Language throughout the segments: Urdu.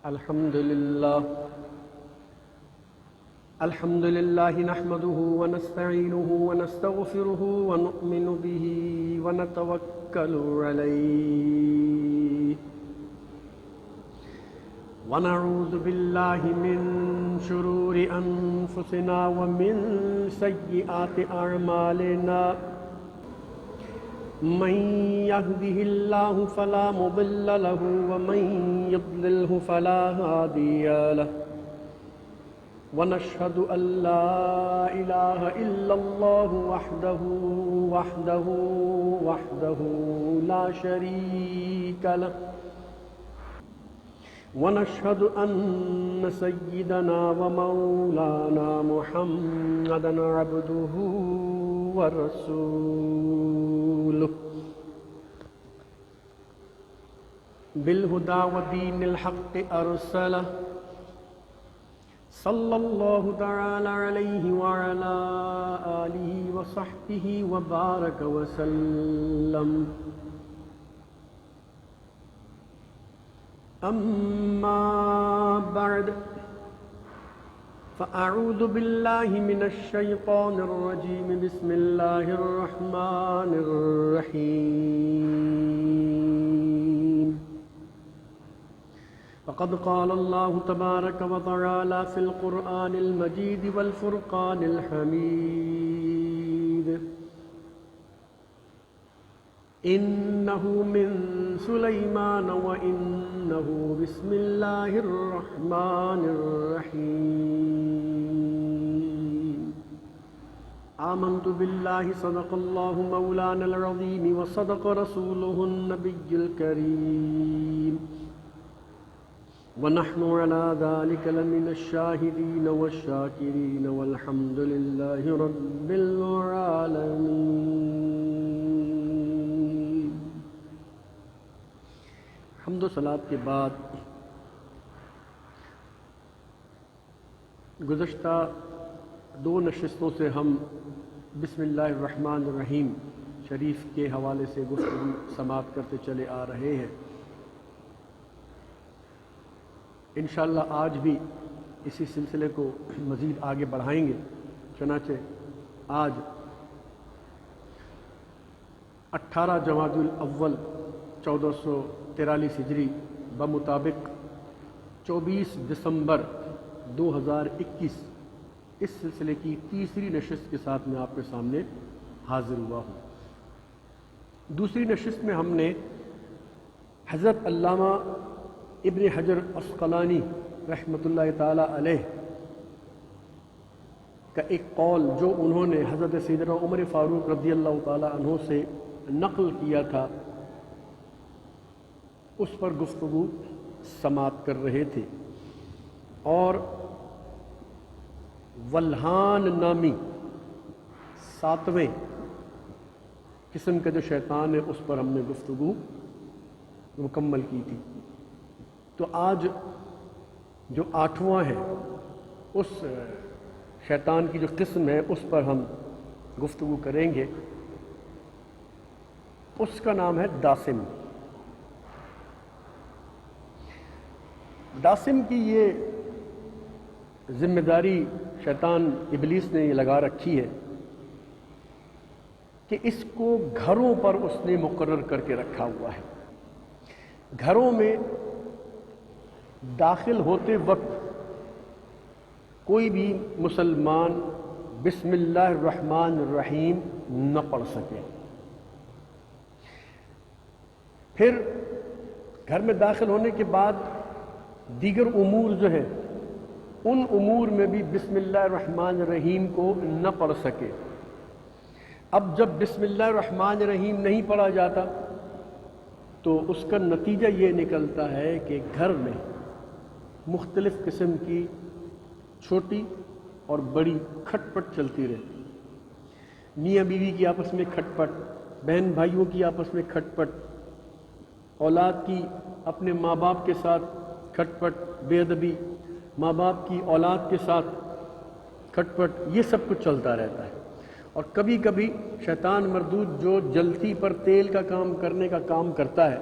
الحمد لله نحمده ونستعينه ونستغفره ونؤمن به ونتوكل عليه ونعوذ بالله من شرور أنفسنا ومن سيئات أعمالنا من يهده الله فلا مضل له ومن يضلله فلا هادي له ونشهد أن لا إله إلا الله وحده لا شريك له ونشهد أن سيدنا ومولانا محمدا عبده ورسوله بالهدى ودين الحق أرسله صلى الله تعالى عليه وعلى آله وصحبه وبارك وسلم أما بعد فأعوذ بالله من الشيطان الرجيم بسم الله الرحمن الرحيم فقد قال الله تبارك وتعالى في القرآن المجيد والفرقان الحميد إنه من سليمان وإنه بسم الله الرحمن الرحيم آمنت بالله صدق الله مولانا العظيم وصدق رسوله النبي الكريم ونحن على ذلك لمن الشاهدين والشاكرين والحمد لله رب العالمين. حمد و صلات کے بعد گزشتہ 2 نشستوں سے ہم بسم اللہ الرحمن الرحیم شریف کے حوالے سے گفتگو سماعت کرتے چلے آ رہے ہیں. انشاءاللہ آج بھی اسی سلسلے کو مزید آگے بڑھائیں گے. چنانچہ آج 18 جمادی الاول 1443 ہجری بمطابق 24 دسمبر 2021 اس سلسلے کی تیسری نشست کے ساتھ میں آپ کے سامنے حاضر ہوا ہوں. دوسری نشست میں ہم نے حضرت علامہ ابن حجر عسقلانی رحمۃ اللہ تعالی علیہ کا ایک قول جو انہوں نے حضرت سیدنا عمر فاروق رضی اللہ تعالی عنہ سے نقل کیا تھا اس پر گفتگو سماعت کر رہے تھے. اور ولہان نامی 7ویں قسم کا جو شیطان ہے اس پر ہم نے گفتگو مکمل کی تھی. تو آج جو 8واں ہے اس شیطان کی جو قسم ہے اس پر ہم گفتگو کریں گے. اس کا نام ہے داسم. داسم کی یہ ذمہ داری شیطان ابلیس نے یہ لگا رکھی ہے کہ اس کو گھروں پر اس نے مقرر کر کے رکھا ہوا ہے. گھروں میں داخل ہوتے وقت کوئی بھی مسلمان بسم اللہ الرحمن الرحیم نہ پڑھ سکے. پھر گھر میں داخل ہونے کے بعد دیگر امور جو ہے ان امور میں بھی بسم اللہ الرحمن الرحیم کو نہ پڑھ سکے. اب جب بسم اللہ الرحمن الرحیم نہیں پڑھا جاتا تو اس کا نتیجہ یہ نکلتا ہے کہ گھر میں مختلف قسم کی چھوٹی اور بڑی کھٹ پٹ چلتی رہتی. میاں بیوی کی آپس میں کھٹ پٹ، بہن بھائیوں کی آپس میں کھٹ پٹ، اولاد کی اپنے ماں باپ کے ساتھ کھٹ پٹ، بے ادبی، ماں باپ کی اولاد کے ساتھ کھٹ پٹ، یہ سب کچھ چلتا رہتا ہے. اور کبھی کبھی شیطان مردود جو جلتی پر تیل کا کام کرنے کا کام کرتا ہے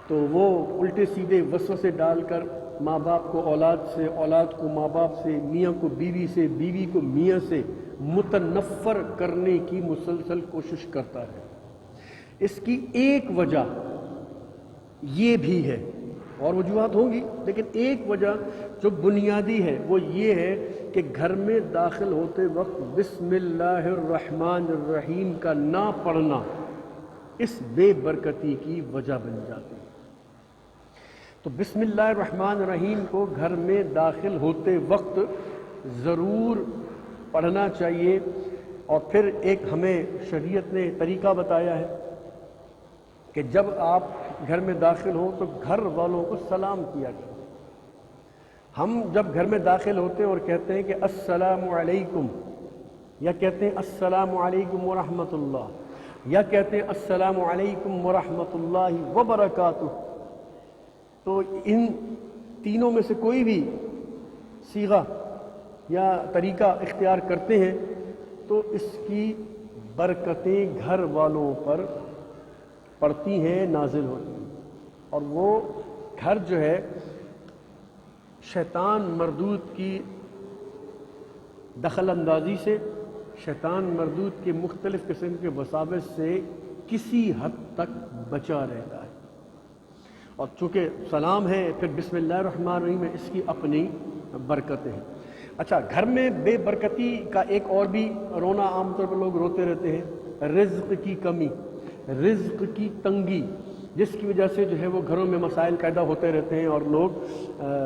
تو وہ الٹے سیدھے وسوسے ڈال کر ماں باپ کو اولاد سے، اولاد کو ماں باپ سے، میاں کو بیوی سے، بیوی کو میاں سے متنفر کرنے کی مسلسل کوشش کرتا ہے۔ اس کی ایک وجہ یہ بھی ہے، اور وجوہات ہوں گی، لیکن ایک وجہ جو بنیادی ہے وہ یہ ہے کہ گھر میں داخل ہوتے وقت بسم اللہ الرحمن الرحیم کا نہ پڑھنا اس بے برکتی کی وجہ بن جاتی ہے۔ تو بسم اللہ الرحمن الرحیم کو گھر میں داخل ہوتے وقت ضرور پڑھنا چاہیے۔ اور پھر ایک ہمیں شریعت نے طریقہ بتایا ہے کہ جب آپ گھر میں داخل ہوں تو گھر والوں کو سلام کیا کریں۔ ہم جب گھر میں داخل ہوتے ہیں اور کہتے ہیں کہ السلام علیکم، یا کہتے ہیں السلام علیکم ورحمۃ اللہ، یا کہتے ہیں السلام علیکم ورحمۃ اللہ وبرکاتہ، تو ان تینوں میں سے کوئی بھی صیغہ یا طریقہ اختیار کرتے ہیں تو اس کی برکتیں گھر والوں پر پڑتی ہیں، نازل ہوتی ہیں، اور وہ گھر جو ہے شیطان مردود کی دخل اندازی سے، شیطان مردود کے مختلف قسم کے وساوس سے کسی حد تک بچا رہتا ہے۔ اور چونکہ سلام ہے، پھر بسم اللہ الرحمن الرحیم ہے، اس کی اپنی برکتیں ہیں۔ اچھا، گھر میں بے برکتی کا ایک اور بھی رونا، عام طور پر لوگ روتے رہتے ہیں، رزق کی کمی، رزق کی تنگی، جس کی وجہ سے جو ہے وہ گھروں میں مسائل پیدا ہوتے رہتے ہیں، اور لوگ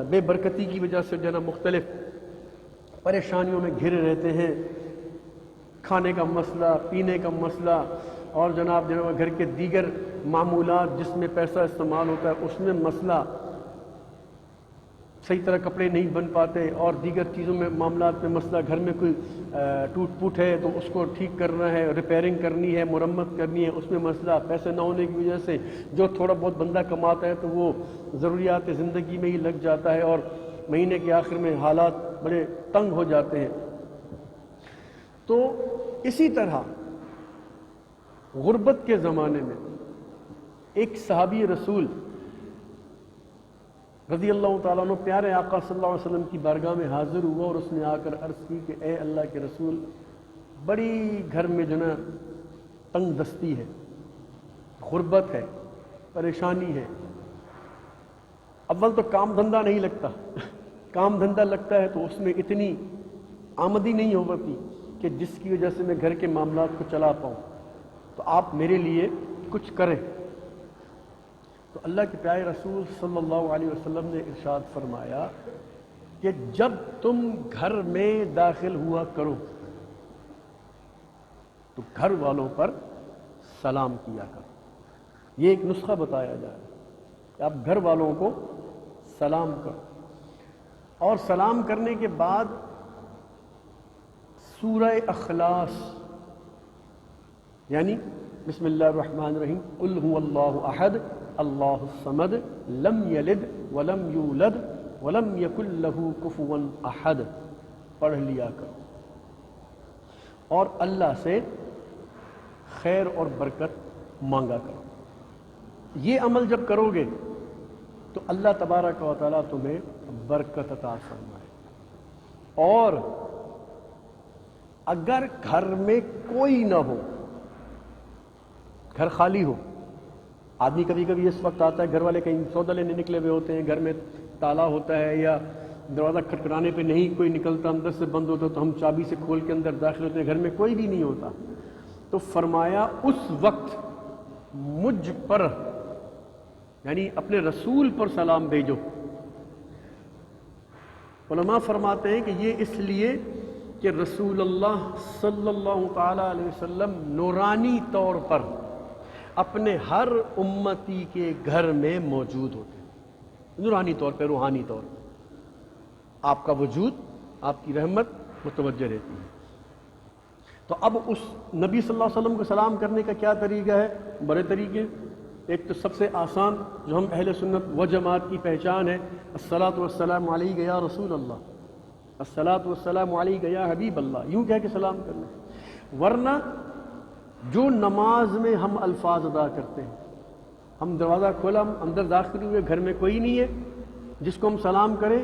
بے برکتی کی وجہ سے جو ہے نا مختلف پریشانیوں میں گھرے رہتے ہیں۔ کھانے کا مسئلہ، پینے کا مسئلہ، اور جناب گھر کے دیگر معمولات جس میں پیسہ استعمال ہوتا ہے اس میں مسئلہ، صحیح طرح کپڑے نہیں بن پاتے، اور دیگر چیزوں میں معاملات میں مسئلہ، گھر میں کوئی ٹوٹ پوٹ ہے تو اس کو ٹھیک کرنا ہے، ریپیئرنگ کرنی ہے، مرمت کرنی ہے، اس میں مسئلہ، پیسے نہ ہونے کی وجہ سے جو تھوڑا بہت بندہ کماتا ہے تو وہ ضروریات زندگی میں ہی لگ جاتا ہے، اور مہینے کے آخر میں حالات بڑے تنگ ہو جاتے ہیں۔ تو اسی طرح غربت کے زمانے میں ایک صحابی رسول رضی اللہ تعالیٰ عنہ پیارے آقا صلی اللہ علیہ وسلم کی بارگاہ میں حاضر ہوا، اور اس نے آ کر عرض کی کہ اے اللہ کے رسول، بڑی گھر میں جو نا تنگ دستی ہے، غربت ہے، پریشانی ہے۔ اول تو کام دھندہ نہیں لگتا، کام دھندہ لگتا ہے تو اس میں اتنی آمدنی نہیں ہو پاتی کہ جس کی وجہ سے میں گھر کے معاملات کو چلا پاؤں، تو آپ میرے لیے کچھ کریں۔ تو اللہ کے پیارے رسول صلی اللہ علیہ وسلم نے ارشاد فرمایا کہ جب تم گھر میں داخل ہوا کرو تو گھر والوں پر سلام کیا کرو۔ یہ ایک نسخہ بتایا جائے کہ آپ گھر والوں کو سلام کرو، اور سلام کرنے کے بعد سورہ اخلاص یعنی بسم اللہ الرحمن الرحیم، قل هو اللہ احد اللہ الصمد لم یلد ولم یولد ولم یکن لہ کفوا احد پڑھ لیا کرو، اور اللہ سے خیر اور برکت مانگا کرو۔ یہ عمل جب کرو گے تو اللہ تبارک و تعالیٰ تمہیں برکت عطا فرمائے۔ اور اگر گھر میں کوئی نہ ہو، گھر خالی ہو، آدمی کبھی کبھی اس وقت آتا ہے گھر والے کہیں سودا لینے نکلے ہوئے ہوتے ہیں، گھر میں تالا ہوتا ہے یا دروازہ کھٹکھٹانے پہ نہیں کوئی نکلتا، اندر سے بند ہوتا تو ہم چابی سے کھول کے اندر داخل ہوتے ہیں، گھر میں کوئی بھی نہیں ہوتا، تو فرمایا اس وقت مجھ پر یعنی اپنے رسول پر سلام بھیجو۔ علماء فرماتے ہیں کہ یہ اس لیے کہ رسول اللہ صلی اللہ تعالیٰ علیہ وسلم نورانی طور پر اپنے ہر امتی کے گھر میں موجود ہوتے ہیں، نورانی طور پہ، روحانی طور پہ آپ کا وجود، آپ کی رحمت متوجہ رہتی ہے۔ تو اب اس نبی صلی اللہ علیہ وسلم کو سلام کرنے کا کیا طریقہ ہے؟ بڑے طریقے۔ ایک تو سب سے آسان جو ہم اہل سنت و جماعت کی پہچان ہے، الصلاۃ والسلام علیک یا رسول اللہ، الصلاۃ والسلام علیک یا حبیب اللہ، یوں کہہ کے سلام کرنا۔ ورنہ جو نماز میں ہم الفاظ ادا کرتے ہیں ہم دروازہ کھولا، ہم اندر داخل ہوئے، گھر میں کوئی نہیں ہے، جس کو ہم سلام کریں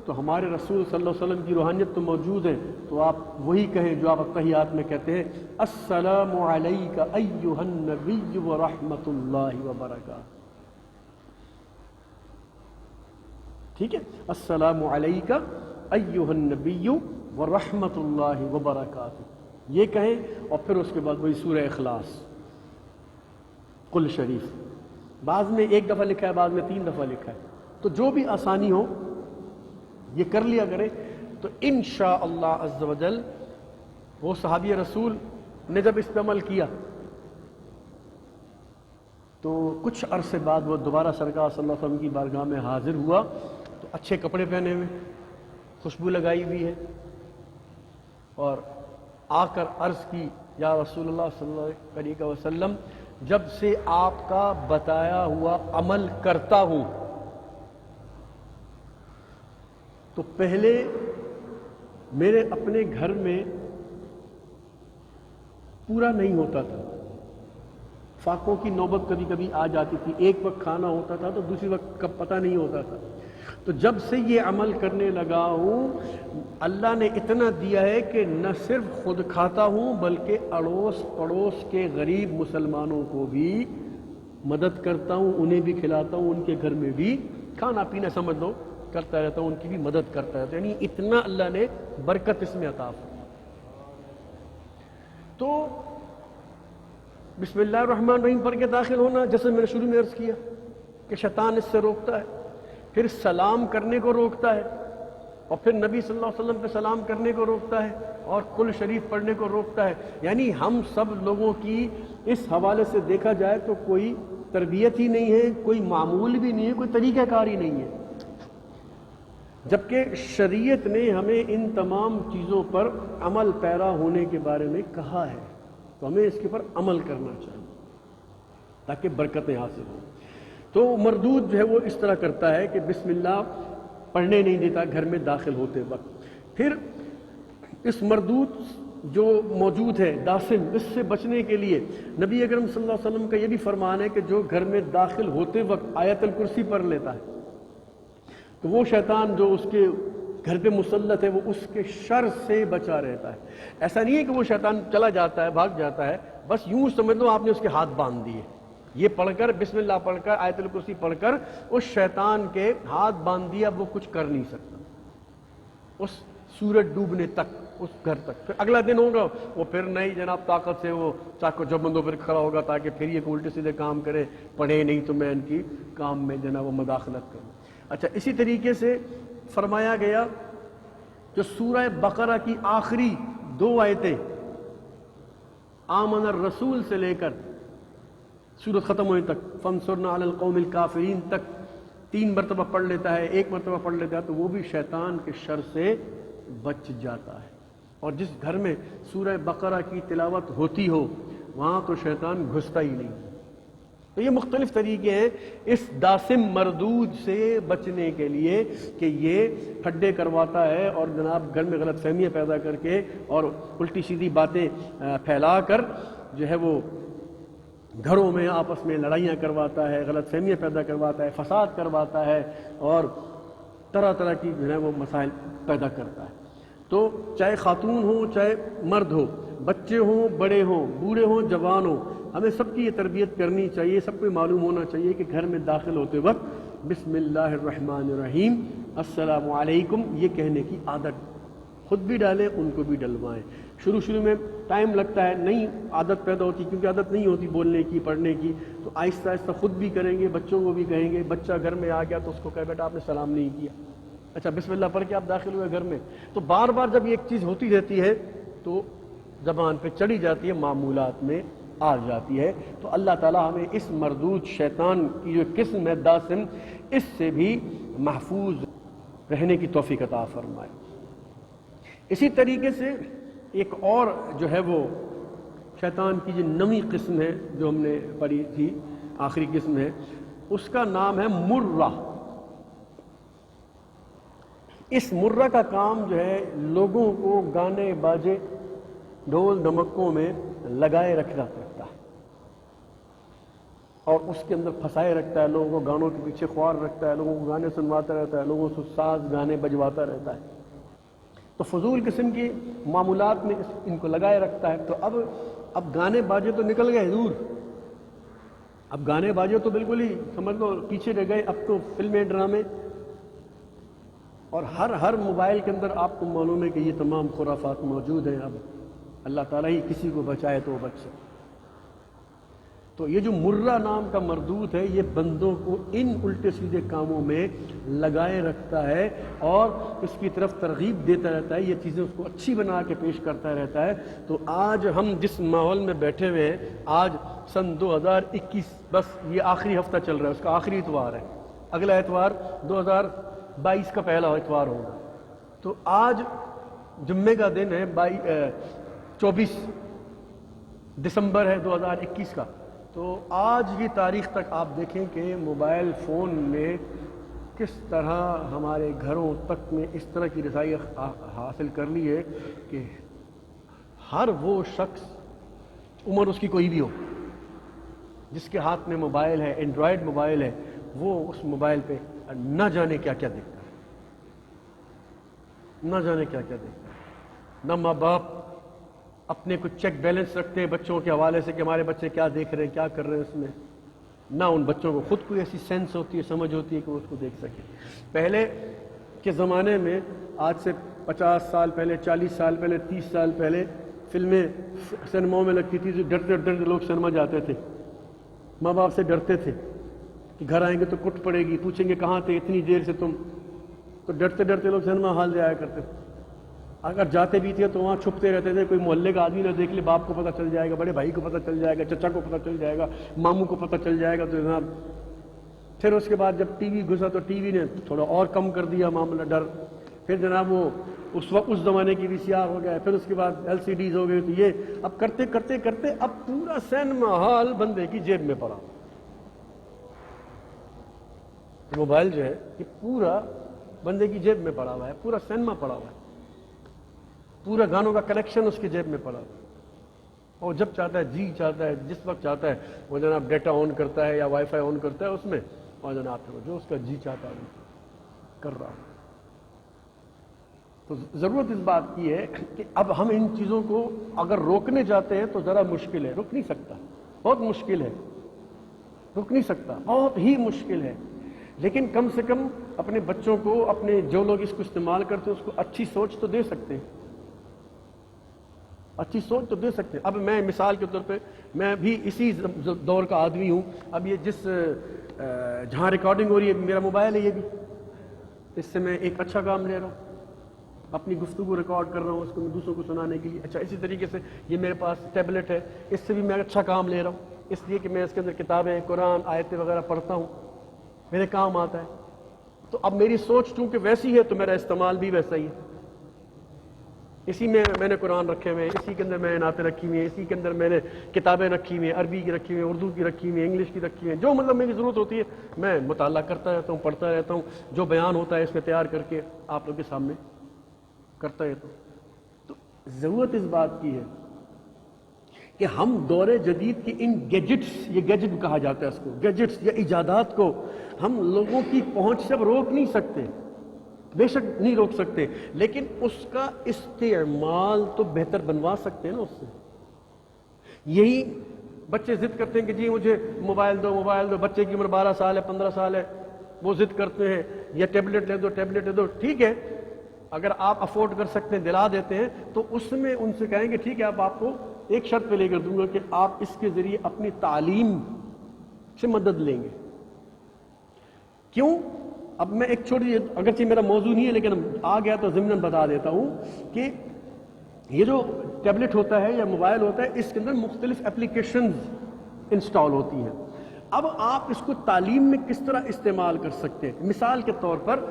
تو ہمارے رسول صلی اللہ علیہ وسلم کی روحانیت تو موجود ہے، تو آپ وہی کہیں جو آپ التحیات میں کہتے ہیں، السلام علیک ایھا النبی ورحمۃ اللہ وبرکاتہ. ٹھیک ہے، السلام علیک ایھا النبی ورحمۃ اللہ وبرکاتہ، یہ کہیں. اور پھر اس کے بعد وہی سورہ اخلاص، قل شریف. بعض میں ایک دفعہ لکھا ہے، بعض میں 3 دفعہ لکھا ہے، تو جو بھی آسانی ہو یہ کر لیا کرے. تو انشاءاللہ عز و جل وہ صحابی رسول نے جب اس پہ عمل کیا تو کچھ عرصے بعد وہ دوبارہ سرکار صلی اللہ علیہ وسلم کی بارگاہ میں حاضر ہوا، تو اچھے کپڑے پہنے ہوئے، خوشبو لگائی ہوئی ہے، اور آ کر عرض کی، یا رسول اللہ صلی اللہ علیہ وسلم، جب سے آپ کا بتایا ہوا عمل کرتا ہوں تو پہلے میرے اپنے گھر میں پورا نہیں ہوتا تھا، فاقوں کی نوبت کبھی کبھی آ جاتی تھی، ایک وقت کھانا ہوتا تھا تو دوسری وقت کب پتہ نہیں ہوتا تھا. تو جب سے یہ عمل کرنے لگا ہوں، اللہ نے اتنا دیا ہے کہ نہ صرف خود کھاتا ہوں بلکہ اڑوس پڑوس کے غریب مسلمانوں کو بھی مدد کرتا ہوں، انہیں بھی کھلاتا ہوں، ان کے گھر میں بھی کھانا پینا سمجھ لو کرتا رہتا ہوں، ان کی بھی مدد کرتا رہتا ہوں. یعنی اتنا اللہ نے برکت اس میں عطا فرمائی. تو بسم اللہ الرحمن الرحیم پڑھ کے داخل ہونا، جیسے میں نے شروع میں عرض کیا کہ شیطان اس سے روکتا ہے، پھر سلام کرنے کو روکتا ہے، اور پھر نبی صلی اللہ علیہ وسلم پہ سلام کرنے کو روکتا ہے، اور قل شریف پڑھنے کو روکتا ہے. یعنی ہم سب لوگوں کی اس حوالے سے دیکھا جائے تو کوئی تربیت ہی نہیں ہے، کوئی معمول بھی نہیں ہے، کوئی طریقہ کار ہی نہیں ہے، جبکہ شریعت نے ہمیں ان تمام چیزوں پر عمل پیرا ہونے کے بارے میں کہا ہے. تو ہمیں اس کے اوپر عمل کرنا چاہیے تاکہ برکتیں حاصل ہوں. تو مردود جو ہے وہ اس طرح کرتا ہے کہ بسم اللہ پڑھنے نہیں دیتا گھر میں داخل ہوتے وقت. پھر اس مردود جو موجود ہے داسم، اس سے بچنے کے لیے نبی اکرم صلی اللہ علیہ وسلم کا یہ بھی فرمان ہے کہ جو گھر میں داخل ہوتے وقت آیت الکرسی پڑھ لیتا ہے تو وہ شیطان جو اس کے گھر پہ مسلط ہے وہ اس کے شر سے بچا رہتا ہے. ایسا نہیں ہے کہ وہ شیطان چلا جاتا ہے، بھاگ جاتا ہے، بس یوں سمجھ لو آپ نے اس کے ہاتھ باندھ دیے. یہ پڑھ کر بسم اللہ پڑھ کر آیت الکرسی پڑھ کر اس شیطان کے ہاتھ باندھ دیا، وہ کچھ کر نہیں سکتا اس سورج ڈوبنے تک، اس گھر تک. پھر اگلا دن ہوگا وہ پھر نئی جناب طاقت سے وہ چاکو جبندوں پر کھڑا ہوگا تاکہ پھر یہ الٹے سیدھے کام کرے، پڑھے نہیں تو میں ان کی کام میں جناب وہ مداخلت کروں. اچھا، اسی طریقے سے فرمایا گیا جو سورہ بقرہ کی آخری 2 آیتیں آمن الرسول سے لے کر سورت ختم ہونے تک، فانصرنا علی القوم الکافرین تک 3 مرتبہ پڑھ لیتا ہے، 1 مرتبہ پڑھ لیتا ہے تو وہ بھی شیطان کے شر سے بچ جاتا ہے. اور جس گھر میں سورہ بقرہ کی تلاوت ہوتی ہو وہاں تو شیطان گھستا ہی نہیں. تو یہ مختلف طریقے ہیں اس داسم مردود سے بچنے کے لیے کہ یہ ٹھڈے کرواتا ہے اور جناب گھر میں غلط فہمیاں پیدا کر کے اور الٹی سیدھی باتیں پھیلا کر جو ہے وہ گھروں میں آپس میں لڑائیاں کرواتا ہے، غلط فہمیاں پیدا کرواتا ہے، فساد کرواتا ہے اور طرح طرح کی جو ہے وہ مسائل پیدا کرتا ہے. تو چاہے خاتون ہو چاہے مرد ہو، بچے ہوں بڑے ہوں، بوڑھے ہوں جوان ہوں، ہمیں سب کی یہ تربیت کرنی چاہیے. سب کو معلوم ہونا چاہیے کہ گھر میں داخل ہوتے وقت بسم اللہ الرحمن الرحیم السلام علیکم یہ کہنے کی عادت خود بھی ڈالیں، ان کو بھی ڈلوائیں. شروع میں ٹائم لگتا ہے، نہیں عادت پیدا ہوتی کیونکہ عادت نہیں ہوتی بولنے کی پڑھنے کی، تو آہستہ آہستہ خود بھی کریں گے، بچوں کو بھی کہیں گے. بچہ گھر میں آ گیا تو اس کو کہے بیٹا آپ نے سلام نہیں کیا، اچھا بسم اللہ پڑھ کے آپ داخل ہوئے گھر میں. تو بار بار جب یہ ایک چیز ہوتی رہتی ہے تو زبان پہ چڑھی جاتی ہے، معمولات میں آ جاتی ہے. تو اللہ تعالیٰ ہمیں اس مردود شیطان کی جو قسم ہے داسم، اس سے بھی محفوظ رہنے کی توفیق عطا فرمائے. اسی طریقے سے ایک اور جو ہے وہ شیطان کی جو نویں قسم ہے جو ہم نے پڑھی تھی، آخری قسم ہے، اس کا نام ہے مرہ. اس مرہ کا کام جو ہے لوگوں کو گانے باجے ڈھول دھمکوں میں لگائے رکھنا پڑتا ہے اور اس کے اندر پھنسائے رکھتا ہے، لوگوں کو گانوں کے پیچھے خوار رکھتا ہے، لوگوں کو گانے سنواتا رہتا ہے، لوگوں سے ساز گانے بجواتا رہتا ہے، تو فضول قسم کی معمولات میں ان کو لگائے رکھتا ہے۔ تو اب گانے باجے تو نکل گئے دور، اب گانے باجے تو بالکل ہی سمجھ لو پیچھے رہ گئے، اب تو فلمیں، ڈرامے، اور ہر موبائل کے اندر آپ کو معلوم ہے کہ یہ تمام خرافات موجود ہیں۔ اب اللہ تعالیٰ ہی کسی کو بچائے تو وہ بچ سکے۔ تو یہ جو مرہ نام کا مردود ہے، یہ بندوں کو ان الٹے سیدھے کاموں میں لگائے رکھتا ہے اور اس کی طرف ترغیب دیتا رہتا ہے، یہ چیزیں اس کو اچھی بنا کے پیش کرتا رہتا ہے۔ تو آج ہم جس ماحول میں بیٹھے ہوئے ہیں، آج سن 2021، بس یہ آخری ہفتہ چل رہا ہے، اس کا آخری اتوار ہے، اگلا اتوار 2022 کا پہلا اتوار ہوگا۔ تو آج جمعے کا دن ہے، 24 دسمبر ہے 2021 کا۔ تو آج کی تاریخ تک آپ دیکھیں کہ موبائل فون نے کس طرح ہمارے گھروں تک میں اس طرح کی رسائی حاصل کر لی ہے کہ ہر وہ شخص، عمر اس کی کوئی بھی ہو، جس کے ہاتھ میں موبائل ہے، اینڈرائڈ موبائل ہے، وہ اس موبائل پہ نہ جانے کیا کیا دیکھتا ہے، نہ جانے کیا کیا دیکھتا ہے۔ نہ ماں باپ اپنے کچھ چیک بیلنس رکھتے ہیں بچوں کے حوالے سے کہ ہمارے بچے کیا دیکھ رہے ہیں، کیا کر رہے ہیں اس میں، نہ ان بچوں کو خود کوئی ایسی سینس ہوتی ہے، سمجھ ہوتی ہے کہ وہ اس کو دیکھ سکے۔ پہلے کے زمانے میں، آج سے 50 سال پہلے، 40 سال پہلے، 30 سال پہلے، فلمیں سنیماؤں میں لگتی تھی، جو ڈرتے ڈرتے لوگ سنیما جاتے تھے، ماں باپ سے ڈرتے تھے کہ گھر آئیں گے تو کٹ پڑے گی، پوچھیں گے کہاں تھے اتنی دیر سے تم، تو ڈرتے ڈرتے لوگ سنیما ہال جایا کرتے تھے۔ اگر جاتے بھی تھے تو وہاں چھپتے رہتے تھے، کوئی محلے کا آدمی نہ دیکھ لے، باپ کو پتہ چل جائے گا، بڑے بھائی کو پتہ چل جائے گا، چچا کو پتہ چل جائے گا، ماموں کو پتہ چل جائے گا، تو جناب پھر اس کے بعد جب ٹی وی گھسا تو ٹی وی نے تھوڑا اور کم کر دیا معاملہ، ڈر، پھر جناب وہ اس وقت اس زمانے کی VCR ہو گیا، پھر اس کے بعد LCDs ہو گئی، تو یہ اب کرتے کرتے کرتے اب پورا سینما ہال بندے کی جیب میں پڑا۔ موبائل جو ہے یہ پورا بندے کی جیب میں پڑا ہوا ہے، پورا سینما پڑا ہوا ہے، پورا گانوں کا کلیکشن اس کی جیب میں پڑا ہوا ہے، اور جب چاہتا ہے، جی چاہتا ہے، جس وقت چاہتا ہے وہ جناب ڈیٹا آن کرتا ہے یا وائی فائی آن کرتا ہے اس میں، اور جناب پھر جو اس کا جی چاہتا ہے کر رہا ہے۔ تو ضرورت اس بات کی ہے کہ اب ہم ان چیزوں کو اگر روکنے جاتے ہیں تو ذرا مشکل ہے، رک نہیں سکتا، بہت مشکل ہے، رک نہیں سکتا، بہت ہی مشکل ہے، لیکن کم سے کم اپنے بچوں کو، اپنے جو لوگ اس کو استعمال کرتے ہیں اس کو اچھی سوچ تو دے سکتے ہیں، اچھی سوچ تو دے سکتے ہیں۔ اب میں مثال کے طور پہ میں بھی اسی دور کا آدمی ہوں، اب یہ جس جہاں ریکارڈنگ ہو رہی ہے میرا موبائل ہے، یہ بھی اس سے میں ایک اچھا کام لے رہا ہوں، اپنی گفتگو ریکارڈ کر رہا ہوں، اس کو میں دوسروں کو سنانے کے لیے۔ اچھا، اسی طریقے سے یہ میرے پاس ٹیبلٹ ہے، اس سے بھی میں اچھا کام لے رہا ہوں، اس لیے کہ میں اس کے اندر کتابیں، قرآن، آیتیں وغیرہ پڑھتا ہوں، میرے کام آتا ہے۔ تو اب میری سوچ چونکہ ویسی ہے تو میرا استعمال بھی ویسا ہی ہے، اسی میں نے قرآن رکھے ہوئے ہیں، اسی کے اندر میں نے نعتیں رکھی ہوئی ہیں، اسی کے اندر میں نے کتابیں رکھی ہوئی ہیں، عربی کی رکھی ہوئی ہیں، اردو کی رکھی ہوئی ہیں، انگلش کی رکھی ہوئی ہیں، جو مطلب میری ضرورت ہوتی ہے میں مطالعہ کرتا رہتا ہوں، پڑھتا رہتا ہوں، جو بیان ہوتا ہے اس میں تیار کر کے آپ لوگ کے سامنے کرتا رہتا ہوں۔ تو ضرورت اس بات کی ہے کہ ہم دور جدید کی ان گیجٹس، یہ گیجٹ کہا جاتا ہے اس کو، گیجٹس یا ایجادات کو ہم لوگوں کی پہنچ سے اب روک نہیں سکتے، بے شک نہیں روک سکتے، لیکن اس کا استعمال تو بہتر بنوا سکتے ہیں نا اس سے۔ یہی بچے ضد کرتے ہیں کہ جی مجھے موبائل دو، موبائل دو، بچے کی عمر 12 سال ہے، 15 سال ہے، وہ ضد کرتے ہیں یا ٹیبلٹ لے دو، ٹیبلٹ لے دو، ٹھیک ہے، اگر آپ افورڈ کر سکتے ہیں دلا دیتے ہیں تو اس میں ان سے کہیں گے ٹھیک ہے، آپ کو ایک شرط پہ لے کر دوں گا کہ آپ اس کے ذریعے اپنی تعلیم سے مدد لیں گے۔ کیوں؟ اب میں ایک چھوٹی، اگرچہ میرا موضوع نہیں ہے لیکن آ گیا تو ضمناً بتا دیتا ہوں کہ یہ جو ٹیبلٹ ہوتا ہے یا موبائل ہوتا ہے، اس کے اندر مختلف اپلیکیشنز انسٹال ہوتی ہیں۔ اب آپ اس کو تعلیم میں کس طرح استعمال کر سکتے ہیں؟ مثال کے طور پر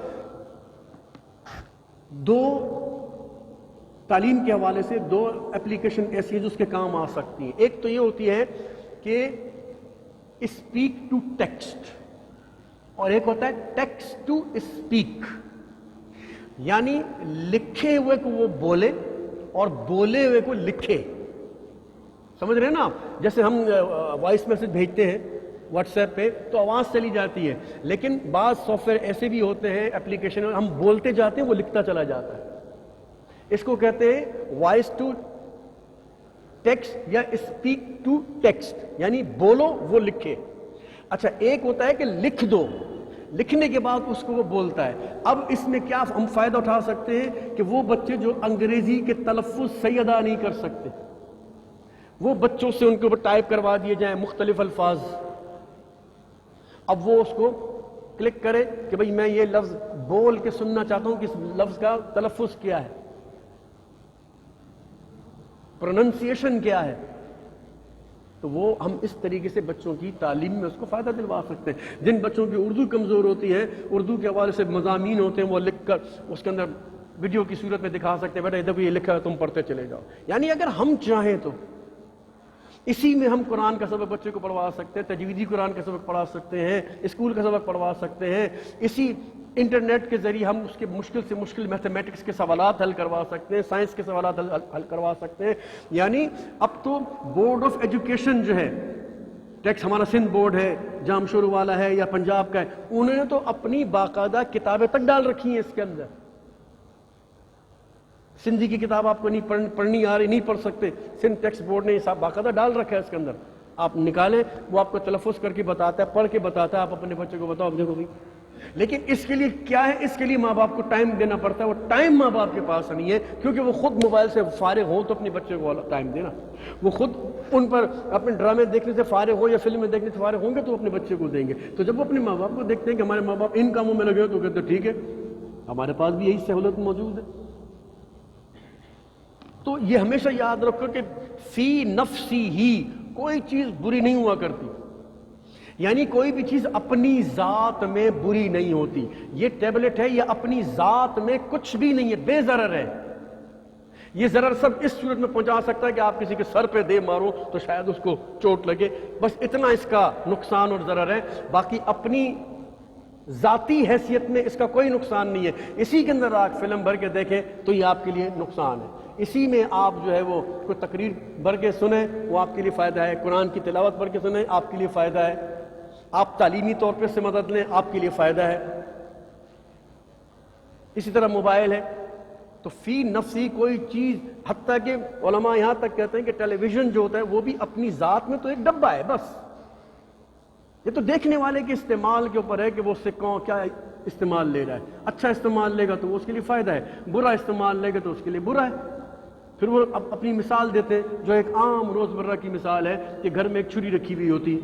دو تعلیم کے حوالے سے دو اپلیکیشن ایسی ہیں جو اس کے کام آ سکتی ہیں۔ ایک تو یہ ہوتی ہے کہ اسپیک ٹو ٹیکسٹ، اور ایک ہوتا ہے ٹیکسٹ ٹو اسپیک، یعنی لکھے ہوئے کو وہ بولے اور بولے ہوئے کو لکھے۔ سمجھ رہے ہیں نا آپ؟ جیسے ہم وائس میسج بھیجتے ہیں واٹس ایپ پہ تو آواز چلی جاتی ہے، لیکن بعض سافٹ ویئر ایسے بھی ہوتے ہیں اپلیکیشن، ہم بولتے جاتے ہیں وہ لکھتا چلا جاتا ہے، اس کو کہتے ہیں وائس ٹو ٹیکسٹ یا اسپیک ٹو ٹیکسٹ، یعنی بولو وہ لکھے۔ اچھا ایک ہوتا ہے کہ لکھ دو، لکھنے کے بعد اس کو وہ بولتا ہے۔ اب اس میں کیا ہم فائدہ اٹھا سکتے ہیں کہ وہ بچے جو انگریزی کے تلفظ صحیح ادا نہیں کر سکتے، وہ بچوں سے ان کے اوپر ٹائپ کروا دیے جائیں مختلف الفاظ، اب وہ اس کو کلک کرے کہ بھئی میں یہ لفظ بول کے سننا چاہتا ہوں کہ اس لفظ کا تلفظ کیا ہے، پروننسیشن کیا ہے، تو وہ ہم اس طریقے سے بچوں کی تعلیم میں اس کو فائدہ دلوا سکتے ہیں۔ جن بچوں کی اردو کمزور ہوتی ہے، اردو کے حوالے سے مضامین ہوتے ہیں، وہ لکھ کر اس کے اندر ویڈیو کی صورت میں دکھا سکتے ہیں، بیٹا ادھر یہ لکھا ہے تم پڑھتے چلے جاؤ۔ یعنی اگر ہم چاہیں تو اسی میں ہم قرآن کا سبق بچے کو پڑھوا سکتے ہیں، تجویدی قرآن کا سبق پڑھا سکتے ہیں، اسکول کا سبق پڑھوا سکتے ہیں، اسی انٹرنیٹ کے ذریعے ہم اس کے مشکل سے مشکل میتھمیٹکس کے سوالات حل کروا سکتے ہیں، سائنس کے سوالات حل کروا سکتے ہیں۔ یعنی اب تو بورڈ آف ایجوکیشن جو ہے، ٹیکس ہمارا سندھ بورڈ ہے، جامشورو والا ہے یا پنجاب کا ہے، انہوں نے تو اپنی باقاعدہ کتابیں تک ڈال رکھی ہیں اس کے اندر۔ سندھی کی کتاب آپ کو نہیں پڑھنی آ رہی، نہیں پڑھ سکتے، سندھ ٹیکسٹ بورڈ نے یہ باقاعدہ ڈال رکھا ہے اس کے اندر، آپ نکالیں، وہ آپ کو تلفظ کر کے بتاتا ہے، پڑھ کے بتاتا ہے، آپ اپنے بچے کو بتاؤ دیکھو بھائی۔ لیکن اس کے لیے کیا ہے، اس کے لیے ماں باپ کو ٹائم دینا پڑتا ہے، وہ ٹائم ماں باپ کے پاس نہیں ہے، کیونکہ وہ خود موبائل سے فارغ ہوں تو اپنے بچے کو ٹائم دینا، وہ خود ان پر اپنے ڈرامے دیکھنے سے فارغ ہو یا فلمیں دیکھنے سے فارغ ہوں گے تو اپنے بچے کو دیں گے۔ تو جب وہ اپنے ماں باپ کو دیکھتے ہیں کہ ہمارے ماں باپ ان کاموں میں لگے ہو تو کہتے ہیں ٹھیک ہے ہمارے پاس بھی یہی سہولت موجود ہے۔ تو یہ ہمیشہ یاد رکھو کہ فی نفسی ہی کوئی چیز بری نہیں ہوا کرتی، یعنی کوئی بھی چیز اپنی ذات میں بری نہیں ہوتی۔ یہ ٹیبلٹ ہے، یہ اپنی ذات میں کچھ بھی نہیں ہے، بے ضرر ہے۔ یہ ضرر سب اس صورت میں پہنچا سکتا ہے کہ آپ کسی کے سر پہ دے مارو تو شاید اس کو چوٹ لگے، بس اتنا اس کا نقصان اور ضرر ہے، باقی اپنی ذاتی حیثیت میں اس کا کوئی نقصان نہیں ہے۔ اسی کے اندر آپ فلم بھر کے دیکھیں تو یہ آپ کے لیے نقصان ہے، اسی میں آپ جو ہے وہ کوئی تقریر بھر کے سنیں وہ آپ کے لیے فائدہ ہے، قرآن کی تلاوت بھر کے سنیں آپ کے لیے فائدہ ہے، آپ تعلیمی طور پہ سے مدد لیں آپ کے لیے فائدہ ہے۔ اسی طرح موبائل ہے تو فی نفسی کوئی چیز، حتیٰ کہ علماء یہاں تک کہتے ہیں کہ ٹیلی ویژن جو ہوتا ہے وہ بھی اپنی ذات میں تو ایک ڈبہ ہے بس، یہ تو دیکھنے والے کے استعمال کے اوپر ہے کہ وہ اس سے کون کیا استعمال لے رہا ہے۔ اچھا استعمال لے گا تو وہ اس کے لیے فائدہ ہے، برا استعمال لے گا تو اس کے لیے برا ہے۔ پھر وہ اپنی مثال دیتے ہیں جو ایک عام روزمرہ کی مثال ہے کہ گھر میں ایک چھری رکھی ہوئی ہوتی،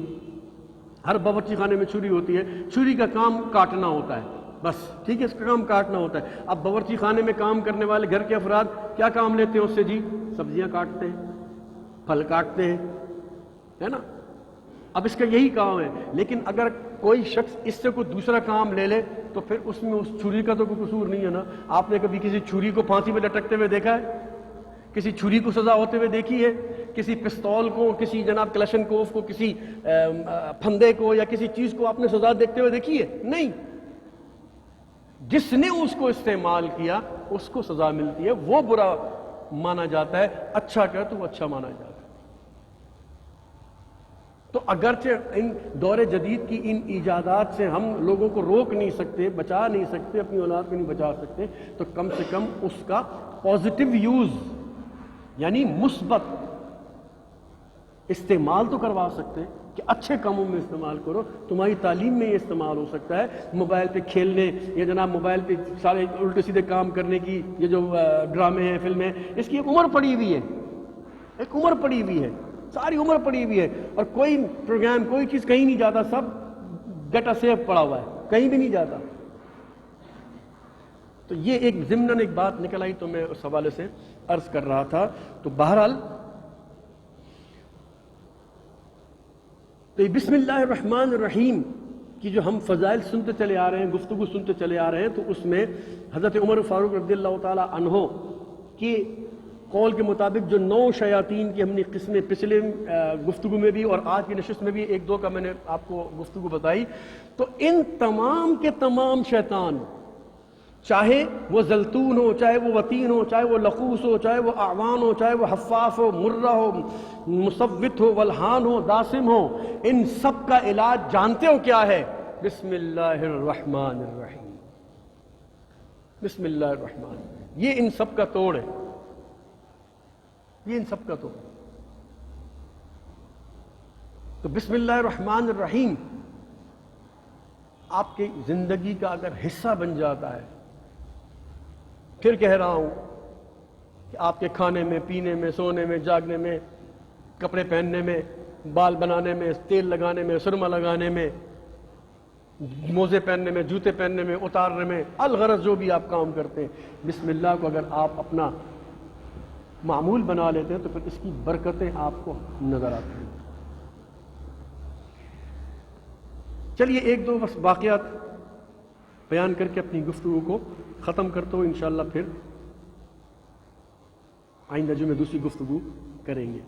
ہر باورچی خانے میں چھری ہوتی ہے، چھری کا کام کاٹنا ہوتا ہے بس، ٹھیک ہے، اس کا کام کاٹنا ہوتا ہے۔ اب باورچی خانے میں کام کرنے والے گھر کے افراد کیا کام لیتے ہیں اس سے؟ جی سبزیاں کاٹتے ہیں، پھل کاٹتے ہیں، ہے نا، اب اس کا یہی کام ہے۔ لیکن اگر کوئی شخص اس سے کوئی دوسرا کام لے لے تو پھر اس میں اس چھری کا تو کوئی قصور نہیں ہے نا۔ آپ نے کبھی کسی چھری کو پھانسی پہ لٹکتے ہوئے دیکھا ہے؟ کسی چھری کو سزا ہوتے ہوئے دیکھی ہے؟ کسی پستول کو، کسی جناب کلشن کوف کو، کسی پھندے کو یا کسی چیز کو آپ نے سزا دیکھتے ہوئے دیکھی ہے؟ نہیں، جس نے اس کو استعمال کیا اس کو سزا ملتی ہے، وہ برا مانا جاتا ہے، اچھا کرے تو وہ اچھا مانا جاتا ہے۔ تو اگرچہ ان دور جدید کی ان ایجادات سے ہم لوگوں کو روک نہیں سکتے، بچا نہیں سکتے، اپنی اولاد کو نہیں بچا سکتے، تو کم سے کم اس کا پازیٹیو یوز یعنی مثبت استعمال تو کروا سکتے ہیں کہ اچھے کاموں میں استعمال کرو، تمہاری تعلیم میں یہ استعمال ہو سکتا ہے۔ موبائل پہ کھیلنے یا جناب موبائل پہ سارے الٹے سیدھے کام کرنے کی یہ جو ڈرامے ہیں، فلمیں، اس کی ایک عمر پڑی ہوئی ہے، ایک عمر پڑی ہوئی ہے، ساری عمر پڑی ہوئی ہے، اور کوئی پروگرام کوئی چیز کہیں نہیں جاتا، سب ڈیٹا سیو پڑا ہوا ہے، کہیں بھی نہیں جاتا۔ تو یہ ایک ضمناً ایک بات نکل آئی تو میں اس حوالے سے عرض کر رہا تھا۔ تو بہرحال تو بسم اللہ الرحمن الرحیم کی جو ہم فضائل سنتے چلے آ رہے ہیں، گفتگو سنتے چلے آ رہے ہیں، تو اس میں حضرت عمر فاروق رضی اللہ تعالی عنہ کی قول کے مطابق جو 9 شیاطین کی ہم نے قسمیں پچھلے گفتگو میں بھی اور آج کی نشست میں بھی ایک دو کا میں نے آپ کو گفتگو بتائی، تو ان تمام کے تمام شیطان چاہے وہ زلتون ہو، چاہے وہ وتین ہو، چاہے وہ لخوص ہو، چاہے وہ اعوان ہو، چاہے وہ حفاف ہو، مرہ ہو، مصوت ہو، ولحان ہو، داسم ہو، ان سب کا علاج جانتے ہو کیا ہے؟ بسم اللہ الرحمن الرحیم، بسم اللہ الرحمن، یہ ان سب کا توڑ ہے، یہ ان سب کا توڑ۔ تو بسم اللہ الرحمن الرحیم آپ کی زندگی کا اگر حصہ بن جاتا ہے، پھر کہہ رہا ہوں کہ آپ کے کھانے میں، پینے میں، سونے میں، جاگنے میں، کپڑے پہننے میں، بال بنانے میں، تیل لگانے میں، سرما لگانے میں، موزے پہننے میں، جوتے پہننے میں، اتارنے میں، الغرض جو بھی آپ کام کرتے ہیں، بسم اللہ کو اگر آپ اپنا معمول بنا لیتے ہیں تو پھر اس کی برکتیں آپ کو نظر آتی ہیں۔ چلیے ایک دو بس واقعات بیان کر کے اپنی گفتگو کو ختم کرتا ہوں، انشاءاللہ پھر آئندہ جو میں دوسری گفتگو کریں گے۔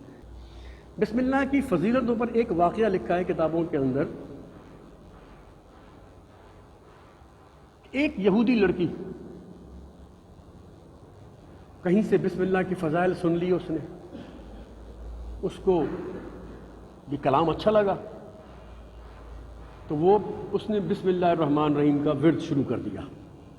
بسم اللہ کی فضیلتوں پر ایک واقعہ لکھا ہے کتابوں کے اندر۔ ایک یہودی لڑکی کہیں سے بسم اللہ کی فضائل سن لی اس نے، اس کو یہ کلام اچھا لگا تو اس نے بسم اللہ الرحمن الرحیم کا ورد شروع کر دیا۔